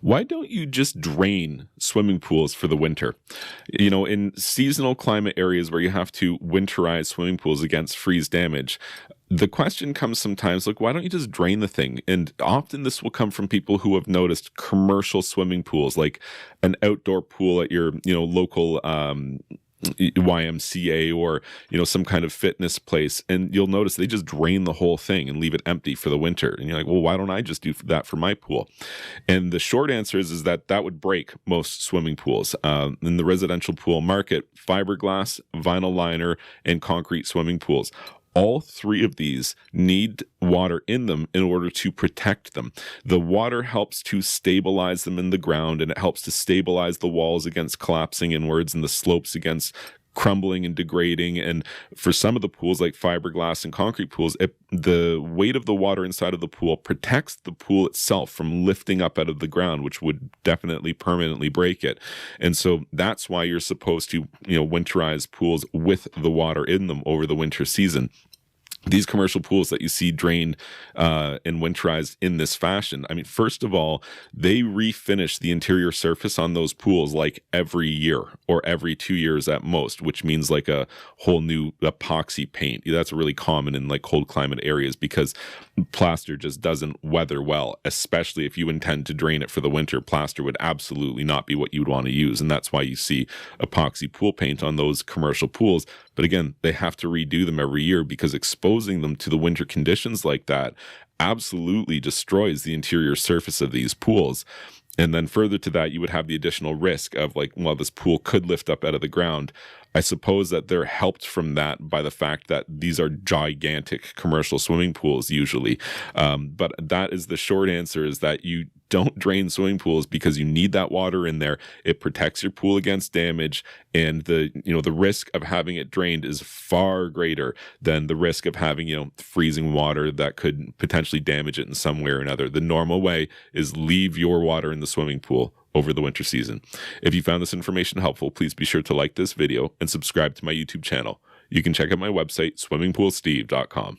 Why don't you just drain swimming pools for the winter? You know, in seasonal climate areas where you have to winterize swimming pools against freeze damage, the question comes sometimes like, why don't you just drain the thing? And often this will come from people who have noticed commercial swimming pools, like an outdoor pool at your, local YMCA or some kind of fitness place, and you'll notice they just drain the whole thing and leave it empty for the winter. And you're like, well, why don't I just do that for my pool? And the short answer is that would break most swimming pools. In the residential pool market, fiberglass, vinyl liner, and concrete swimming pools, all three of these need water in them in order to protect them. The water helps to stabilize them in the ground, and it helps to stabilize the walls against collapsing inwards and the slopes against crumbling and degrading. And for some of the pools, like fiberglass and concrete pools, the weight of the water inside of the pool protects the pool itself from lifting up out of the ground, which would definitely permanently break it. And so that's why you're supposed to, winterize pools with the water in them over the winter season. These commercial pools that you see drained and winterized in this fashion, I mean, first of all, they refinish the interior surface on those pools like every year or every 2 years at most, which means like a whole new epoxy paint. That's really common in like cold climate areas because plaster just doesn't weather well, especially if you intend to drain it for the winter. Plaster would absolutely not be what you'd want to use. And that's why you see epoxy pool paint on those commercial pools. But again, they have to redo them every year because exposing them to the winter conditions like that absolutely destroys the interior surface of these pools. And then further to that, you would have the additional risk of like, well, this pool could lift up out of the ground. I suppose that they're helped from that by the fact that these are gigantic commercial swimming pools usually. But that is the short answer, is that you don't drain swimming pools because you need that water in there. It protects your pool against damage, and the risk of having it drained is far greater than the risk of having, freezing water that could potentially damage it in some way or another. The normal way is leave your water in the swimming pool over the winter season. If you found this information helpful, please be sure to like this video and subscribe to my YouTube channel. You can check out my website, swimmingpoolsteve.com.